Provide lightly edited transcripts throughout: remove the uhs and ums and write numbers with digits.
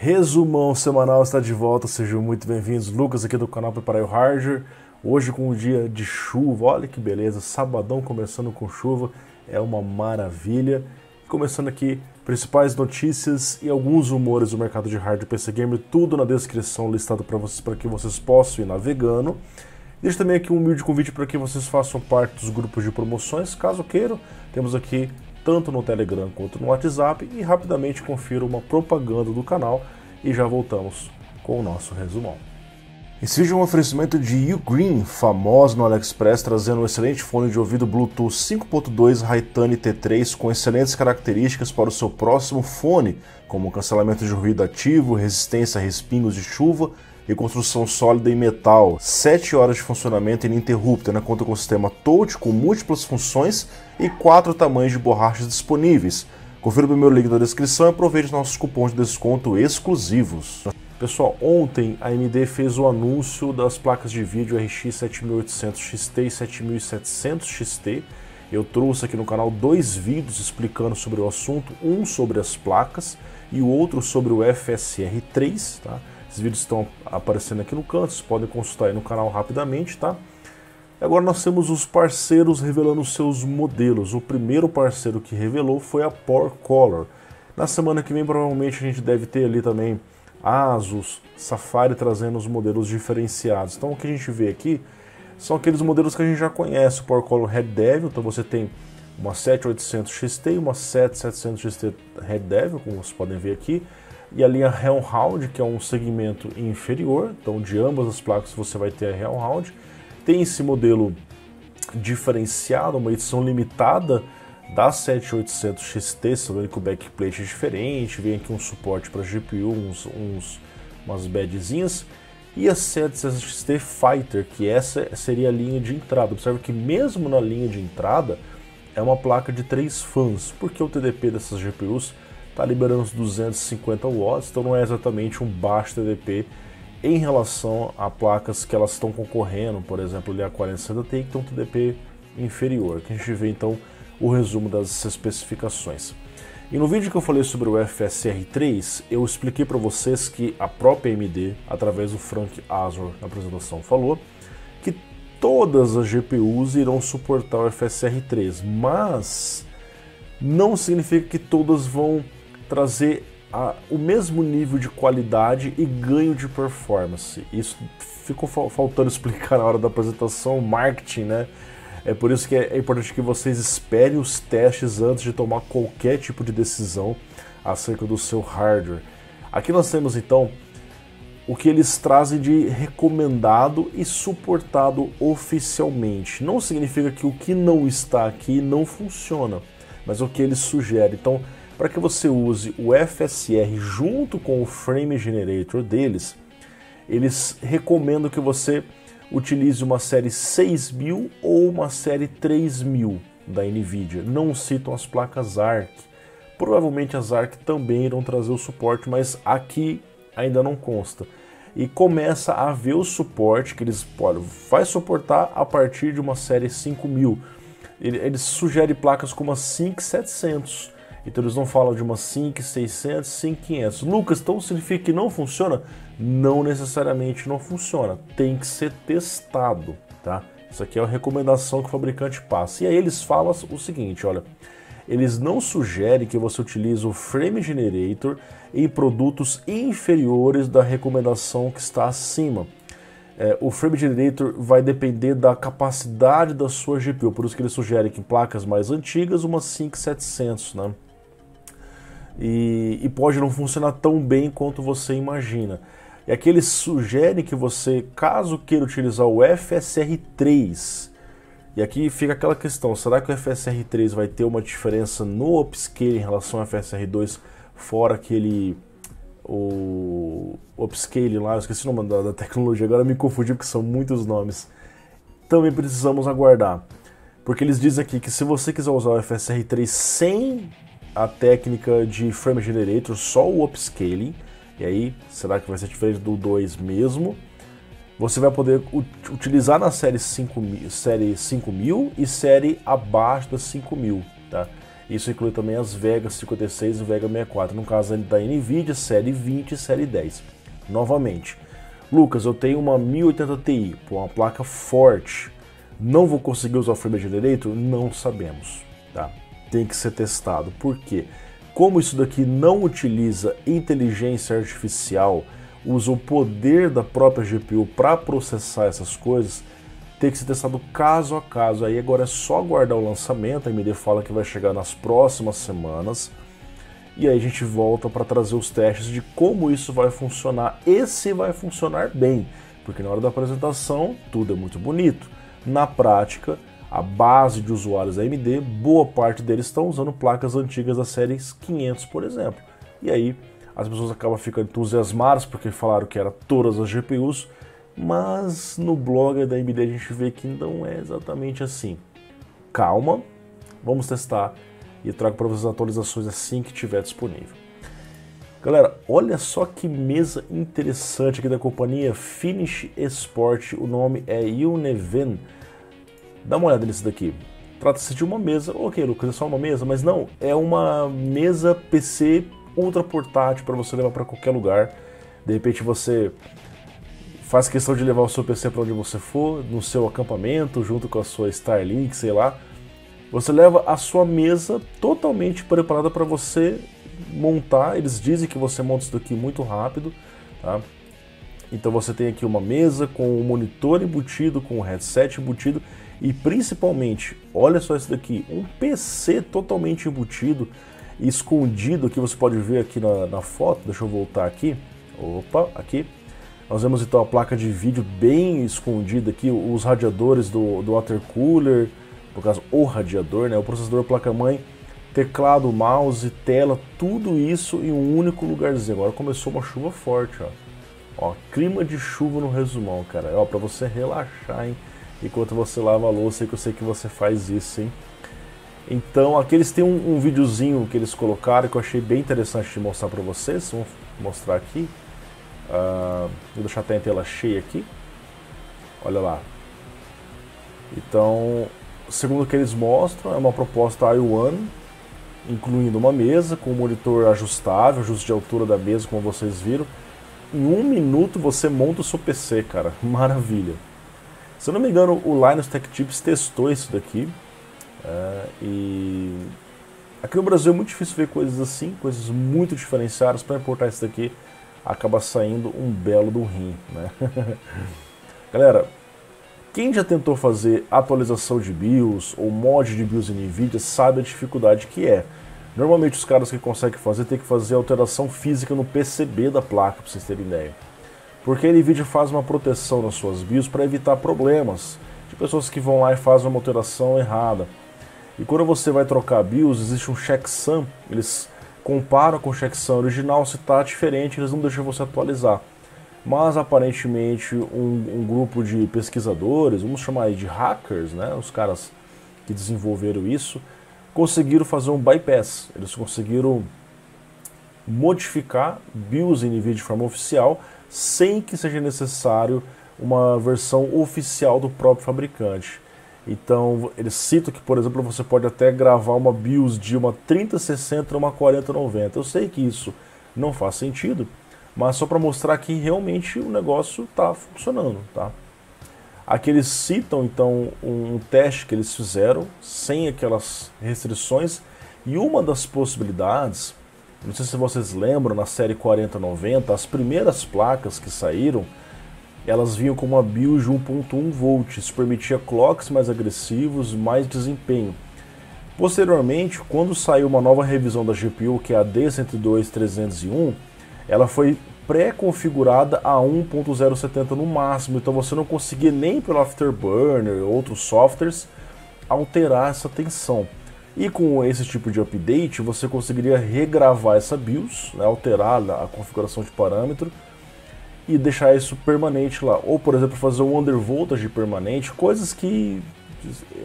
Resumão semanal está de volta, sejam muito bem-vindos. Lucas aqui do canal Prepara o Hardware. Hoje com um dia de chuva, olha que beleza, sabadão começando com chuva, é uma maravilha. Começando aqui, principais notícias e alguns rumores do mercado de hardware PC Gamer, tudo na descrição listado para vocês, para que vocês possam ir navegando. Deixo também aqui um humilde convite para que vocês façam parte dos grupos de promoções, caso queiram. Temos aqui tanto no Telegram quanto no WhatsApp, e rapidamente confira uma propaganda do canal e já voltamos com o nosso resumão. Esse vídeo é um oferecimento de Ugreen, famoso no AliExpress, trazendo um excelente fone de ouvido Bluetooth 5.2 Haitane T3 com excelentes características para o seu próximo fone, como cancelamento de ruído ativo, resistência a respingos de chuva e construção sólida em metal. 7 horas de funcionamento ininterrupto, na conta com o sistema Touch com múltiplas funções e 4 tamanhos de borrachas disponíveis. Confira o primeiro link na descrição e aproveite nossos cupons de desconto exclusivos. Pessoal, ontem a AMD fez o anúncio das placas de vídeo RX 7800 XT e 7700 XT. Eu trouxe aqui no canal 2 vídeos explicando sobre o assunto, um sobre as placas e o outro sobre o FSR 3, tá? Esses vídeos estão aparecendo aqui no canto, vocês podem consultar aí no canal rapidamente, tá? Agora nós temos os parceiros revelando os seus modelos. O primeiro parceiro que revelou foi a PowerColor. Na semana que vem provavelmente a gente deve ter ali também Asus, Safari trazendo os modelos diferenciados. Então o que a gente vê aqui são aqueles modelos que a gente já conhece, o PowerColor Red Devil. Então você tem uma 7800 XT e uma 7700 XT Red Devil, como vocês podem ver aqui. E a linha Hellhound, que é um segmento inferior, então de ambas as placas você vai ter a Hellhound. Tem esse modelo diferenciado, uma edição limitada da 7800 XT, sabendo que o backplate é diferente, vem aqui um suporte para GPU, umas badzinhas. E a 7700 XT Fighter, que essa seria a linha de entrada. Observe que mesmo na linha de entrada é uma placa de 3 fãs, porque o TDP dessas GPUs está liberando os 250 watts, então não é exatamente um baixo TDP em relação a placas que elas estão concorrendo, por exemplo, ali a 4060 Ti, que tem um TDP inferior. Aqui a gente vê então o resumo das especificações. E no vídeo que eu falei sobre o FSR 3, eu expliquei para vocês que a própria AMD, através do Frank Azor na apresentação, falou que todas as GPUs irão suportar o FSR 3, mas não significa que todas vão trazer o mesmo nível de qualidade e ganho de performance. Isso ficou faltando explicar na hora da apresentação, marketing, né? É por isso que é importante que vocês esperem os testes antes de tomar qualquer tipo de decisão acerca do seu hardware. Aqui nós temos então o que eles trazem de recomendado e suportado oficialmente. Não significa que o que não está aqui não funciona, mas o que eles sugerem. Então, para que você use o FSR junto com o Frame Generator deles, eles recomendam que você utilize uma série 6000 ou uma série 3000 da NVIDIA. Não citam as placas ARC. Provavelmente as ARC também irão trazer o suporte, mas aqui ainda não consta. E começa a haver o suporte que eles vai suportar a partir de uma série 5000. Eles sugerem placas como a 5700. Então eles não falam de uma 5600, 5500. Lucas, então significa que não funciona? Não necessariamente não funciona. Tem que ser testado, tá? Isso aqui é a recomendação que o fabricante passa. E aí eles falam o seguinte, olha, eles não sugerem que você utilize o Frame Generator em produtos inferiores da recomendação que está acima. O Frame Generator vai depender da capacidade da sua GPU, por isso que eles sugerem que em placas mais antigas, uma 5700, né? E pode não funcionar tão bem quanto você imagina. E aqui eles sugerem que você, caso queira utilizar o FSR 3, e aqui fica aquela questão, será que o FSR 3 vai ter uma diferença no upscale em relação ao FSR 2, fora aquele o upscale lá, eu esqueci o nome da tecnologia, agora me confundi porque são muitos nomes. Também precisamos aguardar, porque eles dizem aqui que se você quiser usar o FSR 3 sem a técnica de Frame Generator, só o upscaling, e aí será que vai ser diferente do 2 mesmo? Você vai poder utilizar na série 5000 e série abaixo da 5000, tá? Isso inclui também as Vega 56 e Vega 64, no caso da NVIDIA, série 20 e série 10. Novamente, Lucas, eu tenho uma 1080 Ti, uma placa forte, não vou conseguir usar o Frame Generator? Não sabemos, tá? Tem que ser testado. Por quê? Como isso daqui não utiliza inteligência artificial, usa o poder da própria GPU para processar essas coisas, tem que ser testado caso a caso. Aí agora é só aguardar o lançamento, a AMD fala que vai chegar nas próximas semanas, e aí a gente volta para trazer os testes de como isso vai funcionar e se vai funcionar bem, porque na hora da apresentação tudo é muito bonito. Na prática, a base de usuários da AMD, boa parte deles estão usando placas antigas da série 500, por exemplo. E aí as pessoas acabam ficando entusiasmadas porque falaram que era todas as GPUs, mas no blog da AMD a gente vê que não é exatamente assim. Calma, vamos testar e trago para vocês atualizações assim que tiver disponível. Galera, olha só que mesa interessante aqui da companhia Finish Sport, o nome é Uneven. Dá uma olhada nisso daqui. Trata-se de uma mesa, ok Lucas, é só uma mesa, mas não, é uma mesa PC ultra portátil para você levar para qualquer lugar. De repente você faz questão de levar o seu PC para onde você for, no seu acampamento, junto com a sua Starlink, sei lá. Você leva a sua mesa totalmente preparada para você montar. Eles dizem que você monta isso daqui muito rápido, tá? Então você tem aqui uma mesa com um monitor embutido, com um headset embutido e principalmente, olha só isso daqui, um PC totalmente embutido, escondido, que você pode ver aqui na foto. Deixa eu voltar aqui. Opa, aqui. Nós vemos então a placa de vídeo bem escondida aqui, os radiadores do water cooler, no caso o radiador, né, o processador, placa-mãe, teclado, mouse, tela, tudo isso em um único lugarzinho. Agora começou uma chuva forte, ó. Ó, clima de chuva no resumão, cara. Ó, pra você relaxar, hein, enquanto você lava a louça, que eu sei que você faz isso, hein. Então, aqui eles têm um videozinho que eles colocaram que eu achei bem interessante de mostrar pra vocês. Vamos mostrar aqui. Vou deixar até a tela cheia aqui. Olha lá. Então, segundo o que eles mostram, é uma proposta i1, incluindo uma mesa com um monitor ajustável, ajuste de altura da mesa, como vocês viram. Em 1 minuto você monta o seu PC, cara. Maravilha. Se eu não me engano, o Linus Tech Tips testou isso daqui. E aqui no Brasil é muito difícil ver coisas assim, coisas muito diferenciadas. Para importar isso daqui, acaba saindo um belo do rim, né? Galera, quem já tentou fazer atualização de BIOS ou mod de BIOS em NVIDIA sabe a dificuldade que é. Normalmente os caras que conseguem fazer tem que fazer alteração física no PCB da placa, para vocês terem ideia. Porque a NVIDIA faz uma proteção nas suas BIOS para evitar problemas de pessoas que vão lá e fazem uma alteração errada. E quando você vai trocar a BIOS, existe um checksum, eles comparam com o checksum original, se está diferente, eles não deixam você atualizar. Mas aparentemente um grupo de pesquisadores, vamos chamar aí de hackers, né, os caras que desenvolveram isso, conseguiram fazer um bypass. Eles conseguiram modificar BIOS em NVIDIA de forma oficial, sem que seja necessário uma versão oficial do próprio fabricante. Então, eles citam que, por exemplo, você pode até gravar uma BIOS de uma 3060 a uma 4090. Eu sei que isso não faz sentido, mas só para mostrar que realmente o negócio está funcionando, tá? Aqui eles citam, então, um teste que eles fizeram, sem aquelas restrições, e uma das possibilidades, não sei se vocês lembram, na série 4090, as primeiras placas que saíram, elas vinham com uma BIOS de 1.1 volts, isso permitia clocks mais agressivos, mais desempenho. Posteriormente, quando saiu uma nova revisão da GPU, que é a D102.301, ela foi pré-configurada a 1.070 no máximo, então você não conseguia nem pelo Afterburner ou outros softwares alterar essa tensão. E com esse tipo de update, você conseguiria regravar essa BIOS, né, alterar a configuração de parâmetro, e deixar isso permanente lá, ou por exemplo fazer um undervoltage permanente, coisas que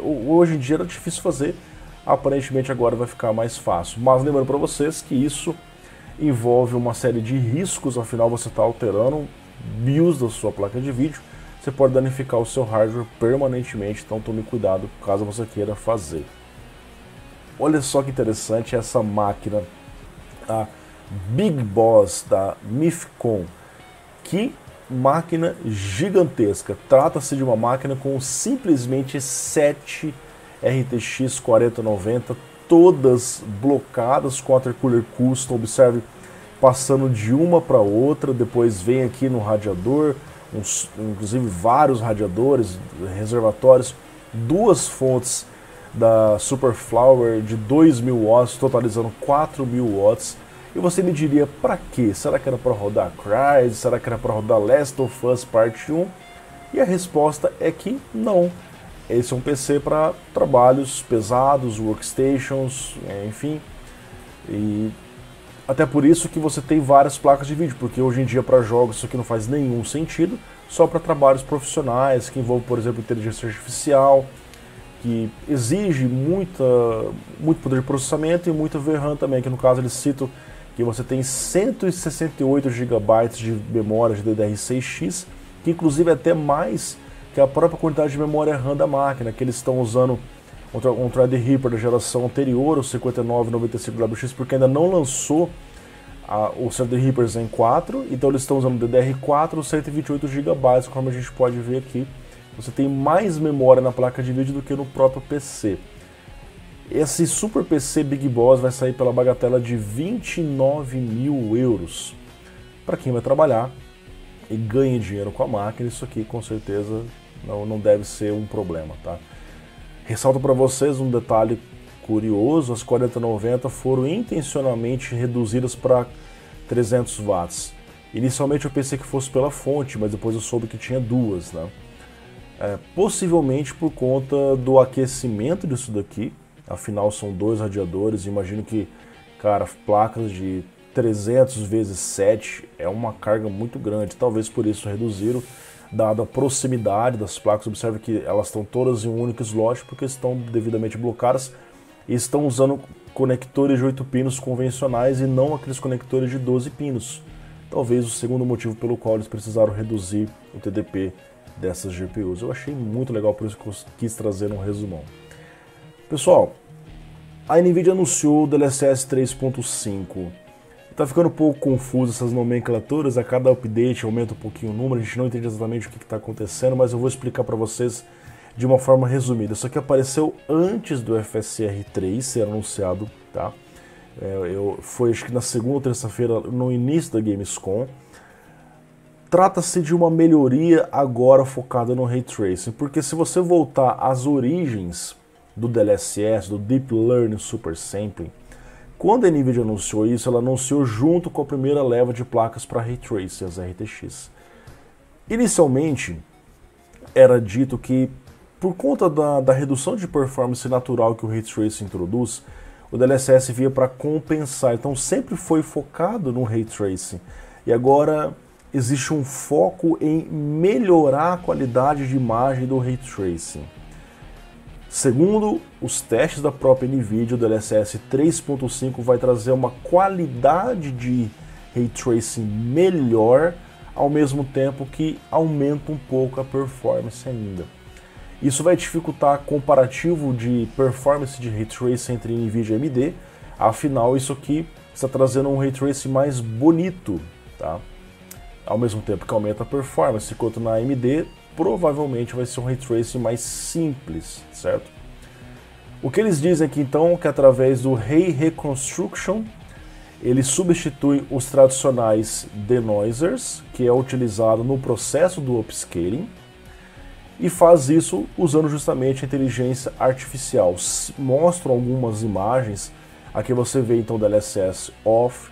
hoje em dia era difícil fazer, aparentemente agora vai ficar mais fácil. Mas lembrando para vocês que isso envolve uma série de riscos, afinal você está alterando BIOS da sua placa de vídeo, você pode danificar o seu hardware permanentemente, então tome cuidado caso você queira fazer. olha só que interessante essa máquina, a Big Boss da MIFCOM. Que máquina gigantesca. Trata-se de uma máquina com simplesmente 7 RTX 4090, todas blocadas com Watercooler Custom. Observe, passando de uma para outra, depois vem aqui no radiador, inclusive vários radiadores, reservatórios, duas fontes da Superflower de 2000 watts, totalizando 4000 watts. E você me diria, para quê? Será que era para rodar Crysis? Será que era para rodar Last of Us Part 1? E a resposta é que não. Esse é um PC para trabalhos pesados, workstations, enfim. E até por isso que você tem várias placas de vídeo, porque hoje em dia para jogos isso aqui não faz nenhum sentido, só para trabalhos profissionais, que envolvem, por exemplo, inteligência artificial, que exige muito poder de processamento e muita VRAM também, que no caso eles citam que você tem 168 GB de memória de DDR6X, que inclusive é até mais que a própria quantidade de memória RAM da máquina, que eles estão usando um Threadripper da geração anterior, o 5995WX, porque ainda não lançou os Threadripper Zen 4, então eles estão usando o DDR4, 128 GB, como a gente pode ver aqui. Você tem mais memória na placa de vídeo do que no próprio PC. Esse Super PC Big Boss vai sair pela bagatela de 29.000 euros. Para quem vai trabalhar e ganha dinheiro com a máquina, isso aqui com certeza não deve ser um problema, tá? Ressalto para vocês um detalhe curioso: as 4090 foram intencionalmente reduzidas para 300 watts. Inicialmente eu pensei que fosse pela fonte, mas depois eu soube que tinha duas, né? Possivelmente por conta do aquecimento disso daqui. Afinal são dois radiadores, imagino que, cara, placas de 300 vezes 7 é uma carga muito grande, talvez por isso reduziram, dada a proximidade das placas. Observe que elas estão todas em um único slot, porque estão devidamente blocadas e estão usando conectores de 8 pinos convencionais e não aqueles conectores de 12 pinos. Talvez o segundo motivo pelo qual eles precisaram reduzir o TDP dessas GPUs. Eu achei muito legal, por isso que eu quis trazer um resumão. Pessoal, a NVIDIA anunciou o DLSS 3.5. Tá ficando um pouco confuso essas nomenclaturas, a cada update aumenta um pouquinho o número, a gente não entende exatamente o que está acontecendo, mas eu vou explicar para vocês de uma forma resumida. Isso aqui apareceu antes do FSR 3 ser anunciado, tá? Foi acho que na segunda ou terça-feira, no início da Gamescom. Trata-se de uma melhoria agora focada no Ray Tracing, porque se você voltar às origens do DLSS, do Deep Learning Super Sampling, quando a NVIDIA anunciou isso, ela anunciou junto com a primeira leva de placas para Ray Tracing, as RTX. Inicialmente, era dito que, por conta da redução de performance natural que o Ray Tracing introduz, o DLSS via para compensar, então sempre foi focado no Ray Tracing. E agora existe um foco em melhorar a qualidade de imagem do Ray Tracing. Segundo os testes da própria NVIDIA, o DLSS 3.5 vai trazer uma qualidade de Ray Tracing melhor, ao mesmo tempo que aumenta um pouco a performance ainda. Isso vai dificultar comparativo de performance de Ray Tracing entre NVIDIA e AMD, afinal isso aqui está trazendo um Ray Tracing mais bonito, tá? Ao mesmo tempo que aumenta a performance, enquanto na AMD provavelmente vai ser um Ray Tracing mais simples, certo? O que eles dizem aqui então é que através do Ray Reconstruction, ele substitui os tradicionais denoisers, que é utilizado no processo do upscaling, e faz isso usando justamente a inteligência artificial. Mostram algumas imagens, aqui você vê então o DLSS Off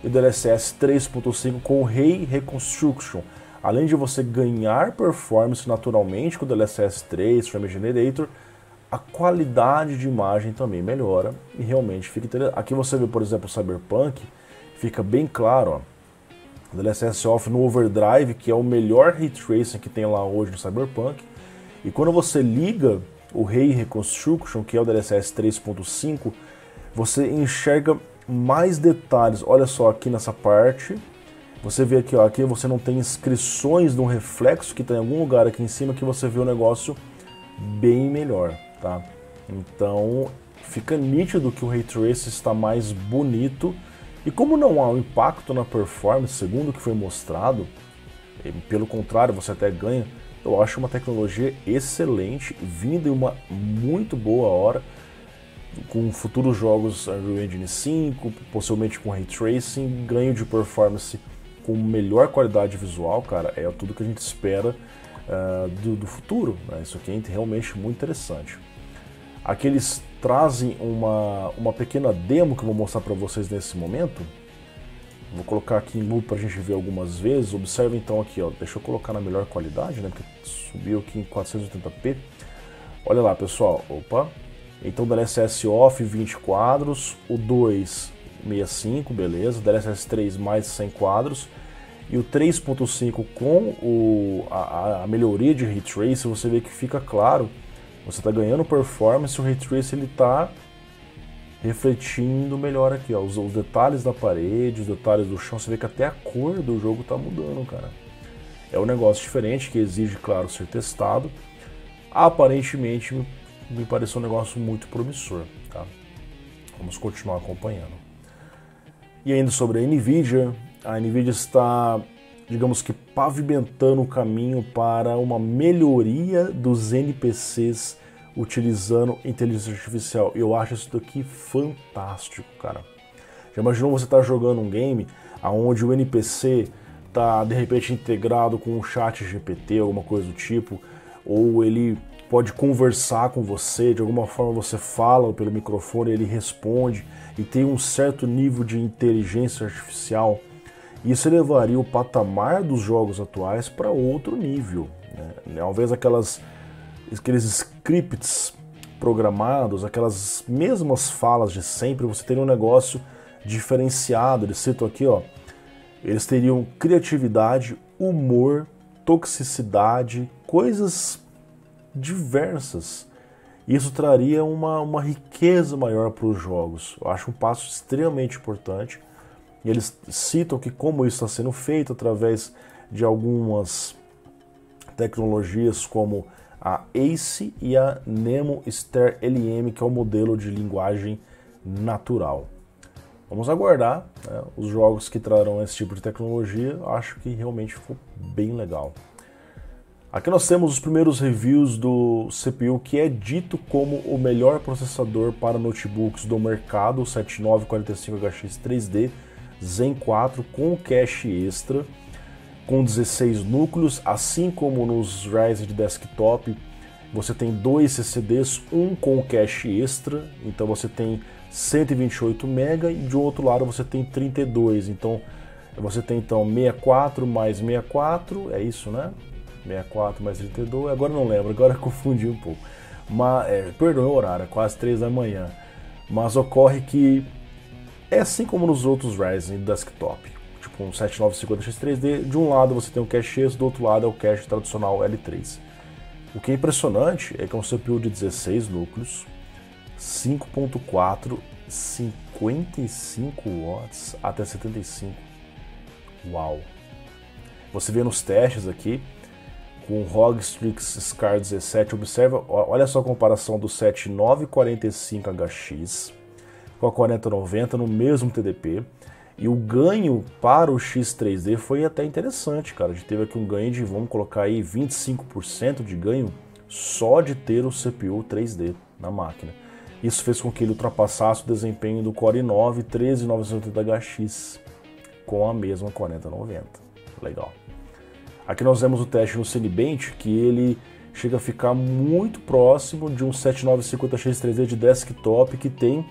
e o DLSS 3.5 com o Ray Reconstruction. Além de você ganhar performance naturalmente com o DLSS 3, Frame Generator, a qualidade de imagem também melhora e realmente fica interessante. Aqui você vê, por exemplo, o Cyberpunk, fica bem claro, ó, o DLSS Off no Overdrive, que é o melhor Ray Tracing que tem lá hoje no Cyberpunk, e quando você liga o Ray Reconstruction, que é o DLSS 3.5, você enxerga mais detalhes. Olha só aqui nessa parte, você vê aqui, ó, aqui você não tem inscrições de um reflexo que está em algum lugar aqui em cima, que você vê o negócio bem melhor, tá? Então fica nítido que o Ray Tracing está mais bonito, e como não há um impacto na performance, segundo o que foi mostrado, pelo contrário, você até ganha, eu acho uma tecnologia excelente, vinda em uma muito boa hora, com futuros jogos Unreal Engine 5, possivelmente com Ray Tracing, ganho de performance com melhor qualidade visual, cara, é tudo que a gente espera do futuro, né? Isso aqui é realmente muito interessante. Aqui eles trazem uma pequena demo que eu vou mostrar para vocês nesse momento. Vou colocar aqui em loop para a gente ver algumas vezes. Observe então aqui, ó, deixa eu colocar na melhor qualidade, né, porque subiu aqui em 480p. Olha lá, pessoal, opa. Então DLSS off 20 quadros, o 2 65, beleza, DLSS 3 mais 100 quadros. E o 3.5 com a melhoria de Ray Tracing, você vê que fica claro, você está ganhando performance, o Ray Tracing ele está refletindo melhor aqui, ó, os detalhes da parede, os detalhes do chão, você vê que até a cor do jogo está mudando, cara. É um negócio diferente que exige, claro, ser testado. Aparentemente me pareceu um negócio muito promissor, tá? Vamos continuar acompanhando. E ainda sobre a NVIDIA está, digamos que, pavimentando o caminho para uma melhoria dos NPCs utilizando inteligência artificial. Eu acho isso daqui fantástico, cara. Já imaginou você estar jogando um game onde o NPC está, de repente, integrado com um chat GPT, alguma coisa do tipo, ou ele pode conversar com você, de alguma forma você fala pelo microfone, ele responde, e tem um certo nível de inteligência artificial. Isso elevaria o patamar dos jogos atuais para outro nível, né? Ao invés aqueles scripts programados, aquelas mesmas falas de sempre, você teria um negócio diferenciado. Eles citam aqui, ó, eles teriam criatividade, humor, toxicidade, coisas diversas. Isso traria uma riqueza maior para os jogos. Eu acho um passo extremamente importante. E eles citam que como isso está sendo feito através de algumas tecnologias como a ACE e a Nemo Star LM, que é o modelo de linguagem natural. Vamos aguardar, né, os jogos que trarão esse tipo de tecnologia. Eu acho que realmente ficou bem legal. Aqui nós temos os primeiros reviews do CPU, que é dito como o melhor processador para notebooks do mercado, o 7945HX 3D Zen 4 com cache extra, com 16 núcleos, assim como nos Ryzen de desktop, você tem dois CCDs, um com cache extra, então você tem 128 MB, e de outro lado você tem 32, então você tem então 64 mais 64, é isso, né? 64 mais 32, agora não lembro, agora confundi um pouco. Mas, perdão o horário, é quase 3 da manhã. Mas ocorre que é assim como nos outros Ryzen desktop, tipo um 7950X3D, de um lado você tem o cache extra, do outro lado é o cache tradicional L3. O que é impressionante é que é um CPU de 16 núcleos, 5.4, 55 watts até 75. Uau! Você vê nos testes aqui, com o ROG Strix Scar 17, observa, olha só a comparação do 7945HX com a 4090 no mesmo TDP, e o ganho para o X3D foi até interessante, cara. A gente teve aqui um ganho de, vamos colocar aí, 25% de ganho só de ter o CPU 3D na máquina. Isso fez com que ele ultrapassasse o desempenho do Core i9 13980HX com a mesma 4090. Legal. Aqui nós vemos o teste no Cinebench, que ele chega a ficar muito próximo de um 7950X3D de desktop que tem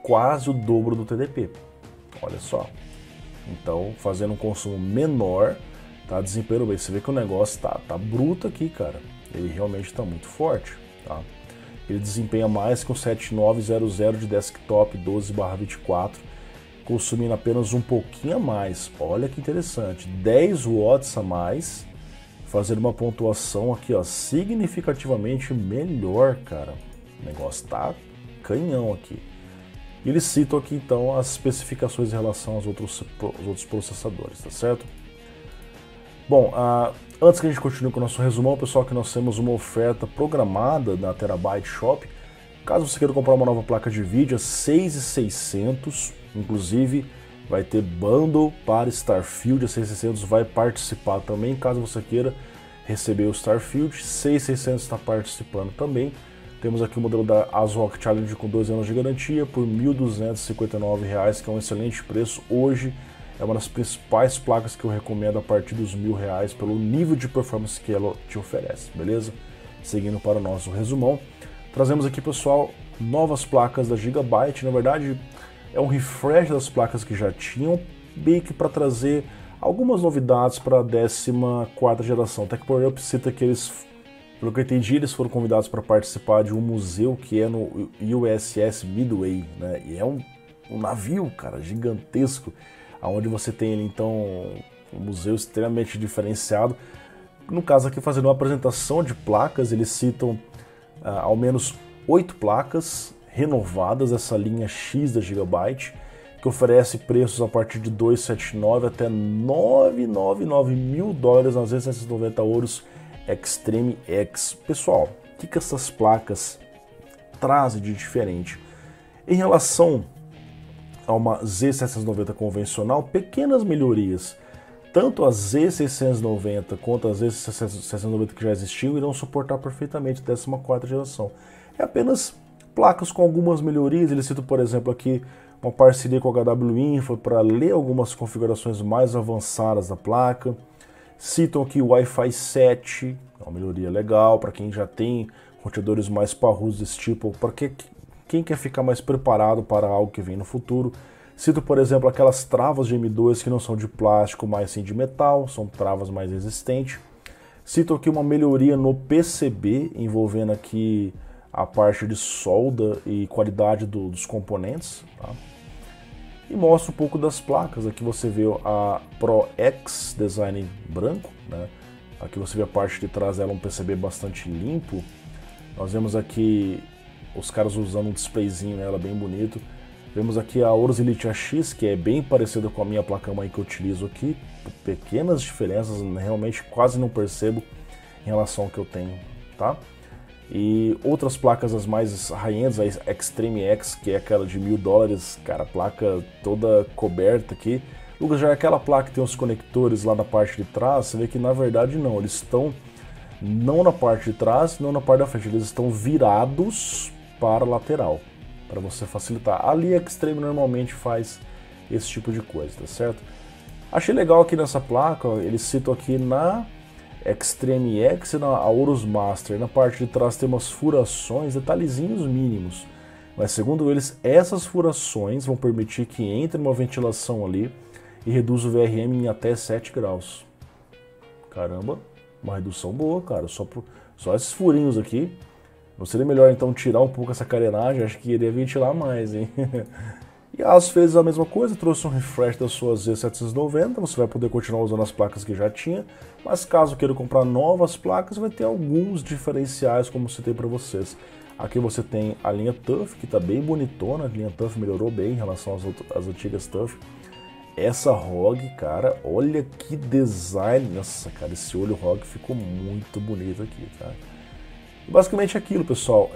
quase o dobro do TDP. Olha só. Então, fazendo um consumo menor, tá desempenhando bem. Você vê que o negócio tá bruto aqui, cara. Ele realmente está muito forte, tá? Ele desempenha mais que um 7900 de desktop 12/24, consumindo apenas um pouquinho a mais. Olha que interessante, 10 watts a mais, fazendo uma pontuação aqui, ó, significativamente melhor, cara. O negócio tá canhão aqui. E eles citam aqui então as especificações em relação aos outros processadores, tá certo? Bom, antes que a gente continue com o nosso resumão, pessoal, que nós temos uma oferta programada da Terabyte Shop Caso você queira comprar uma nova placa de vídeo, é 6.600, inclusive vai ter bundle para Starfield, a 6.600 vai participar também, caso você queira receber o Starfield, 6.600 está participando também. Temos aqui o modelo da ASRock Challenge com 2 anos de garantia por R$ 1.259, que é um excelente preço. Hoje é uma das principais placas que eu recomendo a partir dos R$ 1.000 pelo nível de performance que ela te oferece, beleza? Seguindo para o nosso resumão, trazemos aqui, pessoal, novas placas da Gigabyte. Na verdade, é um refresh das placas que já tinham, bem que para trazer algumas novidades para a 14ª geração. A TechPowerUp cita que eles, pelo que eu entendi, eles foram convidados para participar de um museu que é no USS Midway, né? E é um navio, cara, gigantesco, onde você tem ali, então, um museu extremamente diferenciado. No caso aqui, fazendo uma apresentação de placas, eles citam ao menos 8 placas renovadas, essa linha X da Gigabyte, que oferece preços a partir de 279 até 999 mil dólares nas Z790 Aorus Extreme X. Pessoal, o que essas placas trazem de diferente? Em relação a uma Z790 convencional, pequenas melhorias. Tanto a Z690 quanto a Z690 que já existiu irão suportar perfeitamente a 14ª geração. É apenas placas com algumas melhorias. Eles citam, por exemplo, aqui uma parceria com a HW Info para ler algumas configurações mais avançadas da placa. Citam aqui o Wi-Fi 7, é uma melhoria legal para quem já tem roteadores mais parrudos desse tipo, para quem quer ficar mais preparado para algo que vem no futuro. Cito, por exemplo, aquelas travas de M2 que não são de plástico, mas sim de metal, são travas mais resistentes. Cito aqui uma melhoria no PCB, envolvendo aqui a parte de solda e qualidade dos componentes. Tá? E mostro um pouco das placas. Aqui você vê a Pro X design branco, né? Aqui você vê a parte de trás dela, um PCB bastante limpo. Nós vemos aqui os caras usando um displayzinho nela bem bonito. Vemos aqui a Aorus Elite AX, que é bem parecida com a minha placa-mãe que eu utilizo aqui. Pequenas diferenças, realmente quase não percebo em relação ao que eu tenho, tá? E outras placas, as mais high-ends, a Extreme X, que é aquela de $1.000, cara, placa toda coberta aqui. Lucas, já é aquela placa que tem os conectores lá na parte de trás, você vê que na verdade não, eles estão não na parte de trás, não na parte da frente, eles estão virados para a lateral, para você facilitar. Ali a Extreme normalmente faz esse tipo de coisa, tá certo? Achei legal aqui nessa placa, ó, eles citam aqui na Extreme X e na Aorus Master, na parte de trás tem umas furações, detalhezinhos mínimos, mas segundo eles, essas furações vão permitir que entre uma ventilação ali e reduza o VRM em até 7 graus. Caramba, uma redução boa, cara, só esses furinhos aqui. Não seria melhor então tirar um pouco essa carenagem? Acho que iria ventilar mais, hein? E a ASUS fez a mesma coisa, trouxe um refresh das suas Z790, você vai poder continuar usando as placas que já tinha, mas caso queira comprar novas placas, vai ter alguns diferenciais como citei para vocês. Aqui você tem a linha TUF, que está bem bonitona, a linha TUF melhorou bem em relação às antigas TUF. Essa ROG, cara, olha que design, nossa, cara, esse olho ROG ficou muito bonito aqui, tá? Basicamente aquilo, pessoal,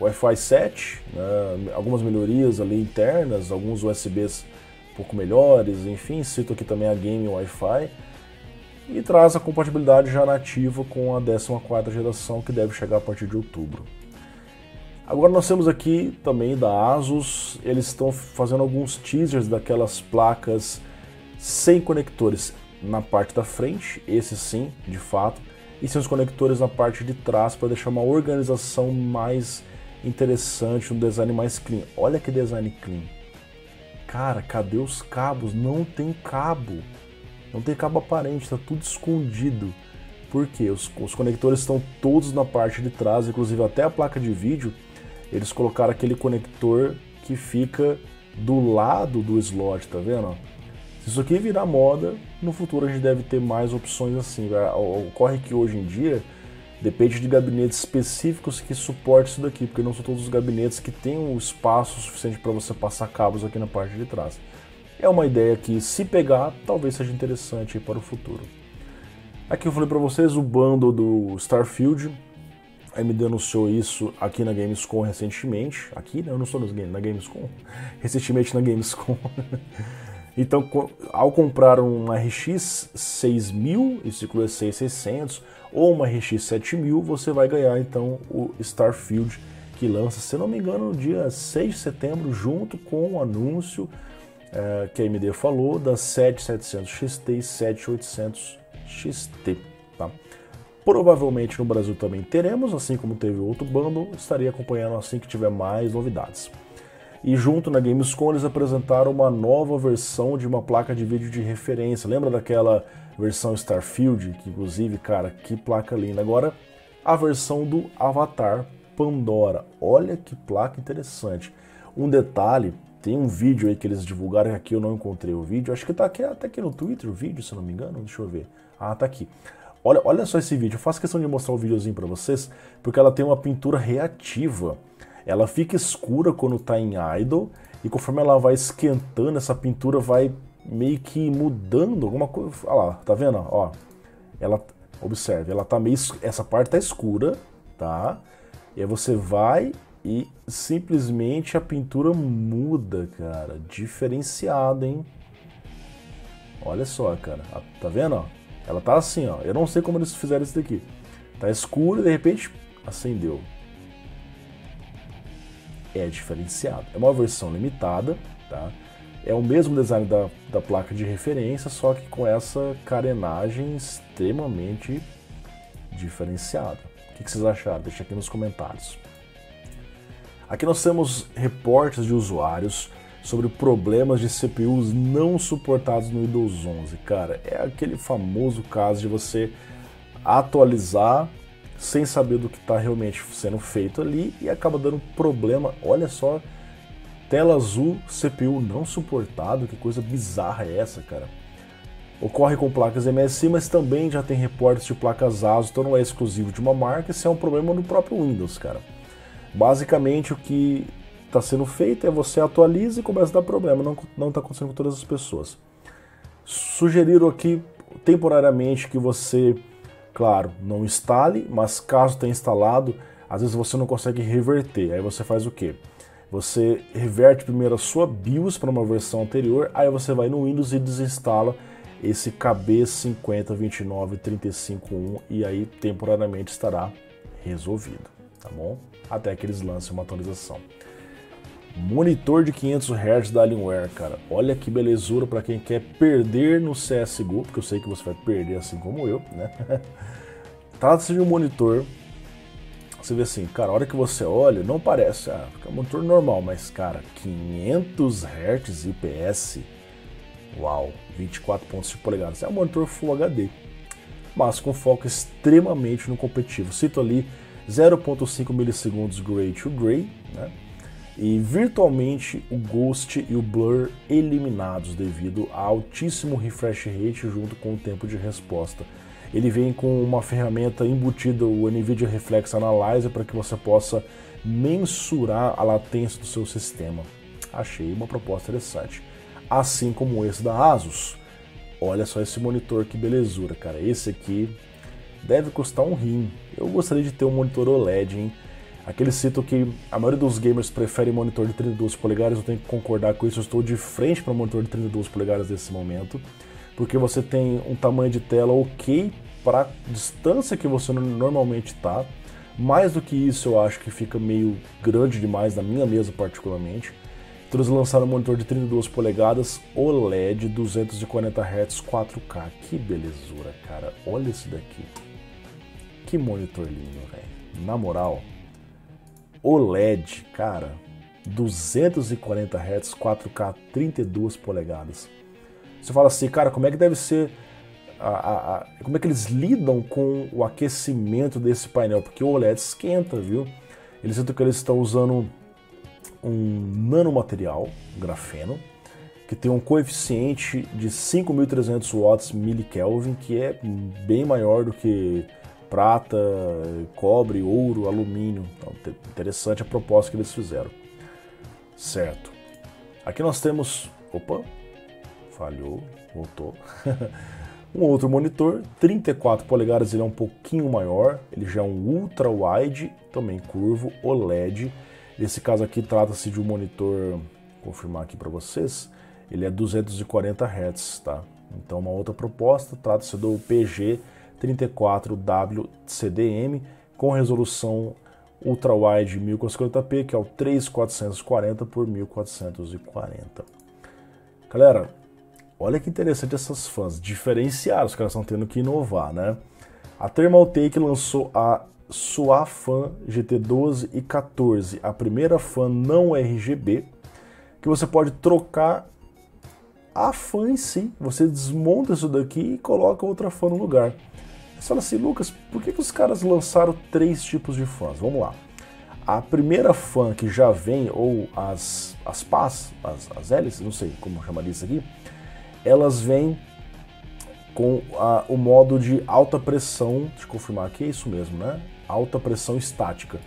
Wi-Fi 7, né, algumas melhorias ali internas, alguns USBs um pouco melhores, enfim, cito aqui também a Game Wi-Fi e traz a compatibilidade já nativa com a 14ª geração que deve chegar a partir de outubro. Agora nós temos aqui também da ASUS, eles estão fazendo alguns teasers daquelas placas sem conectores na parte da frente, esse sim, de fato, e sem os conectores na parte de trás para deixar uma organização mais interessante, um design mais clean. Olha que design clean. Cara, cadê os cabos? Não tem cabo. Não tem cabo aparente, está tudo escondido. Por quê? Os conectores estão todos na parte de trás, inclusive até a placa de vídeo, eles colocaram aquele conector que fica do lado do slot, tá vendo? Se isso aqui virar moda, no futuro a gente deve ter mais opções assim. Ocorre que hoje em dia depende de gabinetes específicos que suportem isso daqui, porque não são todos os gabinetes que têm um espaço suficiente para você passar cabos aqui na parte de trás. É uma ideia que, se pegar, talvez seja interessante para o futuro. Aqui eu falei para vocês o bundle do Starfield. A AMD anunciou isso aqui na Gamescom recentemente. Aqui, né? Eu não estou na Gamescom. Recentemente na Gamescom. Então, ao comprar uma RX 6000, isso inclui 6600, ou uma RX 7000, você vai ganhar então o Starfield, que lança, se não me engano, no dia 6 de setembro, junto com o anúncio que a AMD falou das 7700 XT e 7800 XT. Tá? Provavelmente no Brasil também teremos, assim como teve outro bundle, estarei acompanhando assim que tiver mais novidades. E junto na Gamescom eles apresentaram uma nova versão de uma placa de vídeo de referência. Lembra daquela versão Starfield? Que inclusive, cara, que placa linda. Agora, a versão do Avatar Pandora. Olha que placa interessante. Um detalhe, tem um vídeo aí que eles divulgaram, aqui eu não encontrei o vídeo. Acho que tá aqui, até aqui no Twitter o vídeo, se não me engano. Deixa eu ver. Ah, tá aqui. Olha só esse vídeo. Eu faço questão de mostrar o videozinho para vocês, porque ela tem uma pintura reativa. Ela fica escura quando está em idle, e conforme ela vai esquentando, essa pintura vai meio que mudando alguma coisa. Olha lá, tá vendo? Ó, ela, observe, ela tá meio, essa parte tá escura, tá? E aí você vai e simplesmente a pintura muda, cara. Diferenciado, hein? Olha só, cara. Tá vendo? Ó? Ela tá assim, ó. Eu não sei como eles fizeram isso daqui. Tá escuro e de repente acendeu. É diferenciado. É uma versão limitada, tá? É o mesmo design da placa de referência, só que com essa carenagem extremamente diferenciada. O que vocês acharam? Deixa aqui nos comentários. Aqui nós temos reportes de usuários sobre problemas de CPUs não suportados no Windows 11. Cara, é aquele famoso caso de você atualizar sem saber do que está realmente sendo feito ali e acaba dando problema. Olha só, tela azul, CPU não suportado, que coisa bizarra é essa, cara? Ocorre com placas MSI, mas também já tem reportes de placas ASUS, então não é exclusivo de uma marca, isso é um problema no próprio Windows, cara. Basicamente o que está sendo feito é você atualiza e começa a dar problema, não está acontecendo com todas as pessoas. Sugeriram aqui temporariamente que você, claro, não instale, mas caso tenha instalado, às vezes você não consegue reverter. Aí você faz o quê? Você reverte primeiro a sua BIOS para uma versão anterior, aí você vai no Windows e desinstala esse KB502935.1 e aí temporariamente estará resolvido, tá bom? Até que eles lancem uma atualização. Monitor de 500 Hz da Alienware, cara. Olha que belezura para quem quer perder no CSGO, porque eu sei que você vai perder assim como eu, né? Trata-se de um monitor, você vê assim, cara, a hora que você olha, não parece, é um monitor normal, mas, cara, 500 Hz IPS, uau, 24.5 polegadas, é um monitor Full HD, mas com foco extremamente no competitivo. Cito ali 0.5 milissegundos Gray to Gray, né? E virtualmente o Ghost e o Blur eliminados devido a altíssimo refresh rate junto com o tempo de resposta. Ele vem com uma ferramenta embutida, o NVIDIA Reflex Analyzer, para que você possa mensurar a latência do seu sistema. Achei uma proposta interessante. Assim como esse da ASUS. Olha só esse monitor, que belezura, cara. Esse aqui deve custar um rim. Eu gostaria de ter um monitor OLED, hein? Aquele cito que a maioria dos gamers prefere monitor de 32 polegadas, eu tenho que concordar com isso, eu estou de frente para um monitor de 32 polegadas nesse momento, porque você tem um tamanho de tela ok para a distância que você normalmente está. Mais do que isso, eu acho que fica meio grande demais na minha mesa particularmente. Então eles lançaram um monitor de 32 polegadas OLED 240 Hz 4K. Que belezura, cara. Olha esse daqui. Que monitor lindo, velho. Na moral, OLED, cara, 240 Hz 4K 32 polegadas. Você fala assim, cara, como é que deve ser, como é que eles lidam com o aquecimento desse painel? Porque o OLED esquenta, viu? Eles dizem que eles estão usando um nanomaterial, grafeno, que tem um coeficiente de 5.300 watts milikelvin, que é bem maior do que prata, cobre, ouro, alumínio. Então, interessante a proposta que eles fizeram. Certo. Aqui nós temos... Opa! Falhou. Voltou. Um outro monitor, 34 polegadas, ele é um pouquinho maior, ele já é um ultra wide, também curvo, OLED. Nesse caso aqui trata-se de um monitor, vou confirmar aqui para vocês, ele é 240 Hz, tá? Então uma outra proposta, trata-se do PG34W-CDM com resolução ultra wide 1440p, que é o 3440 por 1440. Galera, olha que interessante essas fãs, diferenciaram, os caras estão tendo que inovar, né? A Thermaltake lançou a sua fan GT12 e 14, a primeira fan não RGB, que você pode trocar a fan em si. Você desmonta isso daqui e coloca outra fan no lugar. Você fala assim, Lucas, por que os caras lançaram 3 tipos de fãs? Vamos lá. A primeira fan que já vem, ou as PAs, as hélices, não sei como chamaria isso aqui, elas vêm com o modo de alta pressão, deixa eu confirmar aqui, é isso mesmo, né? Alta pressão estática.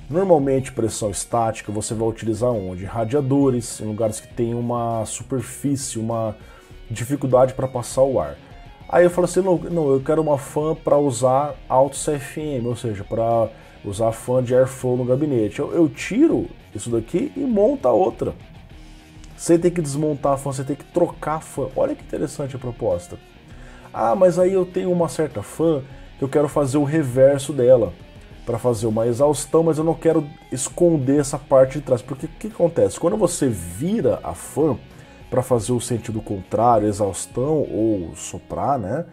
Normalmente, pressão estática você vai utilizar onde? Radiadores, em lugares que tem uma superfície, uma dificuldade para passar o ar. Aí eu falo assim, não, eu quero uma fan para usar alto CFM, ou seja, para usar fan de airflow no gabinete. Eu tiro isso daqui e monto a outra. Sem ter que desmontar a fan, você tem que trocar a fan. Olha que interessante a proposta. Ah, mas aí eu tenho uma certa fan que eu quero fazer o reverso dela, para fazer uma exaustão, mas eu não quero esconder essa parte de trás. Porque o que acontece? Quando você vira a fan para fazer o sentido contrário, exaustão ou soprar, né?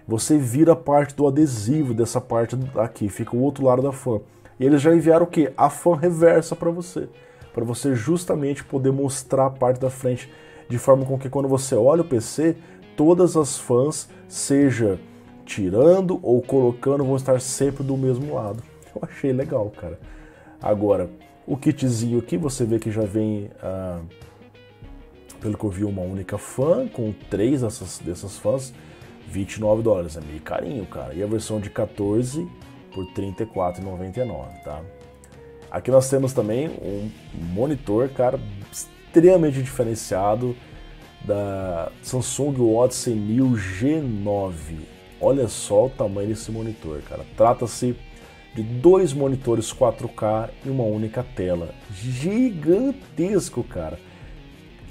Você vira a parte do adesivo dessa parte aqui, fica o outro lado da fan. E eles já enviaram o quê? A fan reversa para você justamente poder mostrar a parte da frente, de forma com que quando você olha o PC, todas as fãs, seja tirando ou colocando, vão estar sempre do mesmo lado. Eu achei legal, cara. Agora, o kitzinho aqui, você vê que já vem, pelo que eu vi, uma única fan, com 3 dessas fãs, $29. É meio carinho, cara. E a versão de 14 por R$34,99, tá? Aqui nós temos também um monitor, cara, extremamente diferenciado, da Samsung Odyssey Neo G9. Olha só o tamanho desse monitor, cara. Trata-se de 2 monitores 4K e uma única tela. Gigantesco, cara.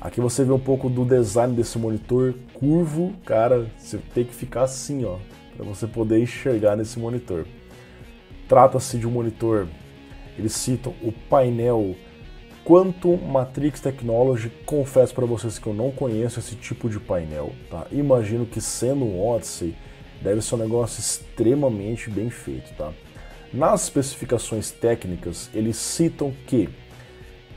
Aqui você vê um pouco do design desse monitor curvo, cara. Você tem que ficar assim, ó, para você poder enxergar nesse monitor. Trata-se de um monitor, eles citam o painel Quantum Matrix Technology. Confesso para vocês que eu não conheço esse tipo de painel, tá? Imagino que, sendo um Odyssey, deve ser um negócio extremamente bem feito, tá? Nas especificações técnicas, eles citam que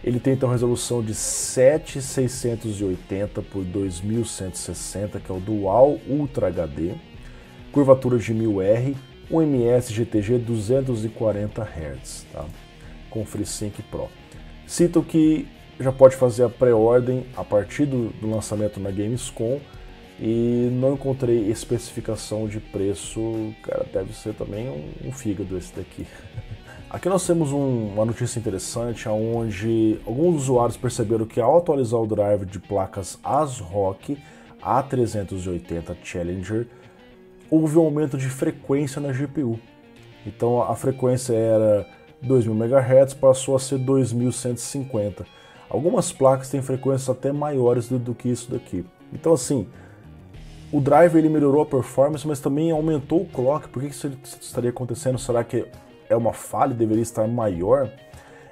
ele tem então resolução de 7680 por 2160, que é o Dual Ultra HD, curvatura de 1000R, um ms GTG 240 Hz, tá? Com FreeSync Pro. Citam que já pode fazer a pré-ordem a partir do lançamento na Gamescom, e não encontrei especificação de preço. Cara, deve ser também um fígado esse daqui. Aqui nós temos uma notícia interessante, onde alguns usuários perceberam que ao atualizar o driver de placas ASRock A380 Challenger, houve um aumento de frequência na GPU. Então a frequência era 2000 MHz, passou a ser 2150. Algumas placas têm frequências até maiores do que isso daqui. Então assim, o driver ele melhorou a performance, mas também aumentou o clock. Por que isso estaria acontecendo? Será que é uma falha, deveria estar maior?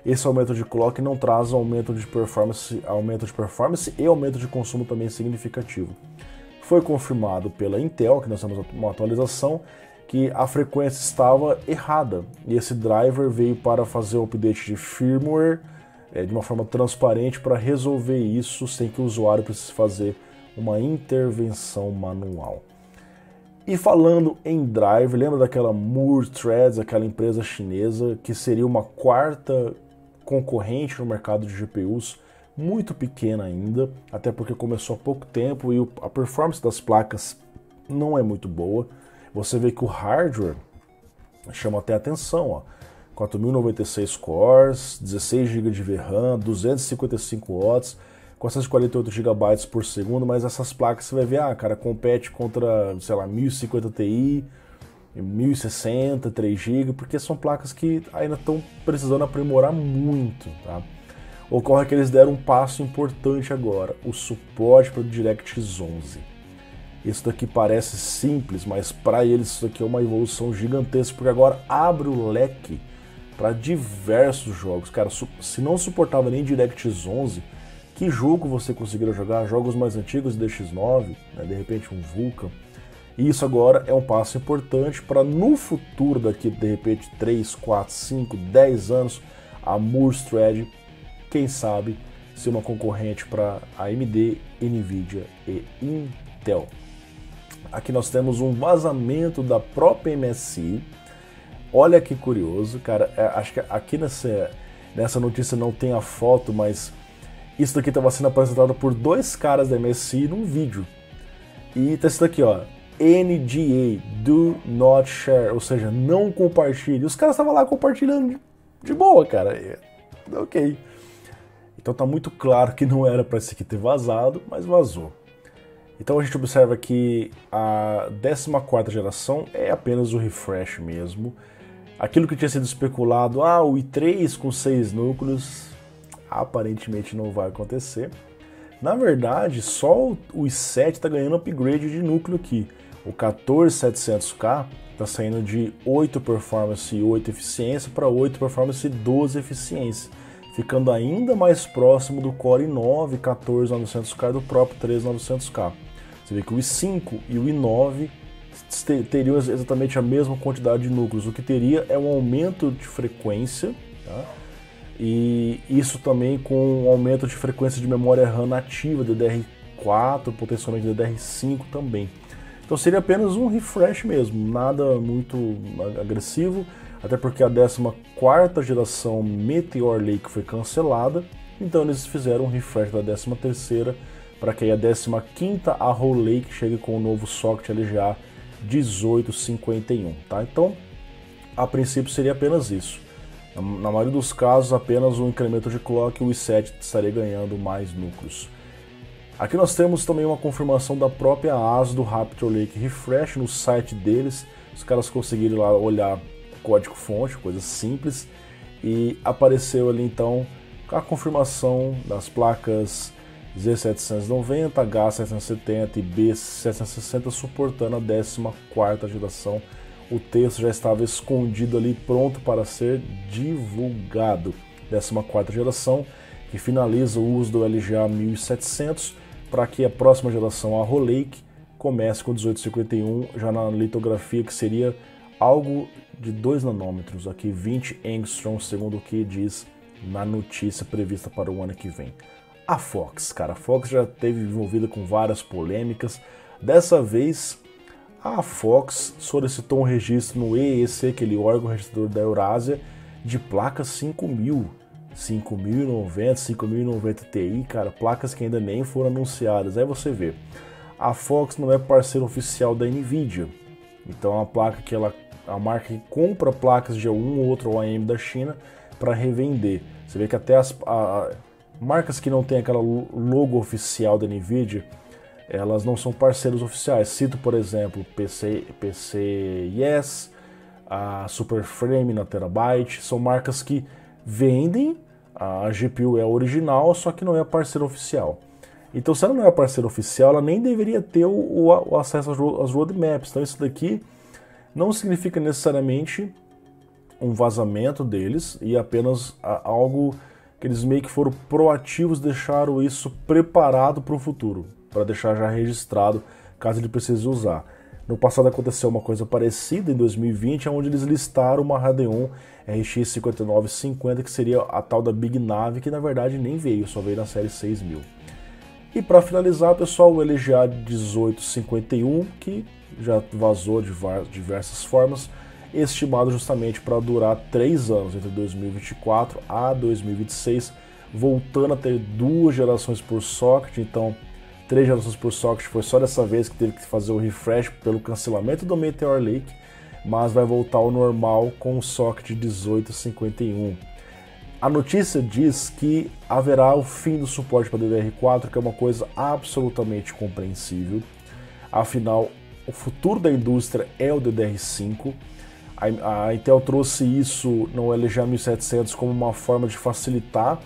Esse aumento de clock não traz aumento de performance e aumento de consumo também significativo. Foi confirmado pela Intel, que nós temos uma atualização, que a frequência estava errada, e esse driver veio para fazer o update de firmware de uma forma transparente para resolver isso sem que o usuário precise fazer uma intervenção manual. E falando em driver, lembra daquela Moore Threads, aquela empresa chinesa que seria uma quarta concorrente no mercado de GPUs, muito pequena ainda, até porque começou há pouco tempo e a performance das placas não é muito boa. Você vê que o hardware chama até atenção, ó. 4096 cores, 16 GB de VRAM, 255 watts, 448 GB por segundo, mas essas placas você vai ver, cara, compete contra, sei lá, 1050 Ti, 1060, 3 GB, porque são placas que ainda estão precisando aprimorar muito, tá? Ocorre que eles deram um passo importante agora, o suporte para o DirectX 11. Isso daqui parece simples, mas para eles isso aqui é uma evolução gigantesca, porque agora abre o leque para diversos jogos. Cara, se não suportava nem DirectX 11, que jogo você conseguiria jogar? Jogos mais antigos de DX9, né? De repente um Vulkan. E isso agora é um passo importante para no futuro, daqui de repente 3, 4, 5, 10 anos, a Moore's Thread, quem sabe, ser uma concorrente para AMD, Nvidia e Intel. Aqui nós temos um vazamento da própria MSI. Olha que curioso, cara. Acho que aqui nessa notícia não tem a foto, mas isso daqui estava sendo apresentado por dois caras da MSI num vídeo. E tá isso daqui, ó. NDA, do not share, ou seja, não compartilhe. Os caras estavam lá compartilhando de boa, cara. Ok. Então tá muito claro que não era para esse aqui ter vazado, mas vazou. Então a gente observa que a 14ª geração é apenas o refresh mesmo. Aquilo que tinha sido especulado, o i3 com 6 núcleos, aparentemente não vai acontecer. Na verdade, só o i7 está ganhando upgrade de núcleo aqui. O 14700K está saindo de 8 performance e 8 eficiência para 8 performance e 12 eficiência, ficando ainda mais próximo do Core i9 14900K e do próprio 13900K. Você vê que o i5 e o i9 teriam exatamente a mesma quantidade de núcleos. O que teria é um aumento de frequência, tá? E isso também com um aumento de frequência de memória RAM nativa, DDR4, potencialmente DDR5 também. Então seria apenas um refresh mesmo, nada muito agressivo, até porque a 14ª geração Meteor Lake foi cancelada, então eles fizeram um refresh da 13ª, para que aí a 15ª Arrow Lake chegue com o novo socket LGA 1851, tá? Então, a princípio seria apenas isso. Na maioria dos casos, apenas um incremento de clock e o i7 estaria ganhando mais núcleos. Aqui nós temos também uma confirmação da própria ASUS do Raptor Lake Refresh no site deles. Os caras conseguiram lá olhar código-fonte, coisa simples, e apareceu ali então a confirmação das placas Z790, H770 e B760 suportando a 14ª geração. O texto já estava escondido ali, pronto para ser divulgado. 14ª geração, que finaliza o uso do LGA 1700 para que a próxima geração, a Arrow Lake, comece com 1851, já na litografia que seria algo de 2 nanômetros, aqui 20 angstrom, segundo o que diz na notícia prevista para o ano que vem. A Fox, cara, a Fox já esteve envolvida com várias polêmicas. Dessa vez, a Fox solicitou um registro no EEC, aquele órgão registrador da Eurásia, de placas 5000, 5090, 5090 Ti, cara, placas que ainda nem foram anunciadas. Aí você vê, a Fox não é parceiro oficial da Nvidia, então é uma placa que a marca que compra placas de um ou outro OEM da China para revender. Você vê que até as marcas que não tem aquela logo oficial da Nvidia, elas não são parceiros oficiais. Cito, por exemplo, PC Yes, a Superframe na Terabyte, são marcas que vendem, a GPU é original, só que não é parceiro oficial. Então, se ela não é parceiro oficial, ela nem deveria ter o acesso às roadmaps. Então, isso daqui não significa necessariamente um vazamento deles, e apenas algo que eles meio que foram proativos, deixaram isso preparado para o futuro, para deixar já registrado, caso ele precise usar. No passado aconteceu uma coisa parecida, em 2020, onde eles listaram uma Radeon RX 5950, que seria a tal da Big Nave, que na verdade nem veio, só veio na série 6000. E para finalizar, pessoal, o LGA 1851, que já vazou de diversas formas, estimado justamente para durar 3 anos, entre 2024 a 2026, voltando a ter 2 gerações por socket. Então 3 gerações por socket foi só dessa vez que teve que fazer o refresh pelo cancelamento do Meteor Lake, mas vai voltar ao normal com o socket 1851. A notícia diz que haverá o fim do suporte para DDR4, que é uma coisa absolutamente compreensível. Afinal, o futuro da indústria é o DDR5. A Intel trouxe isso no LGA 1700 como uma forma de facilitar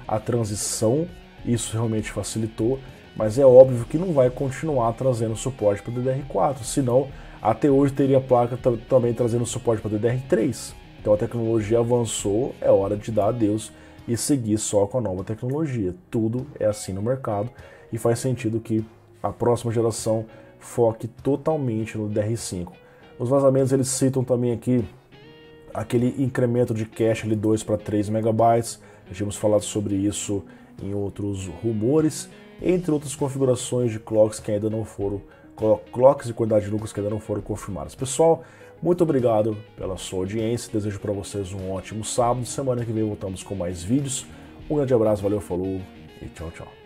a transição. Isso realmente facilitou, mas é óbvio que não vai continuar trazendo suporte para DDR4, senão até hoje teria placa também trazendo suporte para DDR3. Então a tecnologia avançou, é hora de dar adeus e seguir só com a nova tecnologia. Tudo é assim no mercado e faz sentido que a próxima geração foque totalmente no DDR5. Os vazamentos eles citam também aqui aquele incremento de cache de 2 para 3 MB. Já tínhamos falado sobre isso em outros rumores, entre outras configurações de clocks que ainda não foram, clocks e quantidade de núcleos que ainda não foram confirmadas. Pessoal, muito obrigado pela sua audiência, desejo para vocês um ótimo sábado, semana que vem voltamos com mais vídeos. Um grande abraço, valeu, falou e tchau, tchau.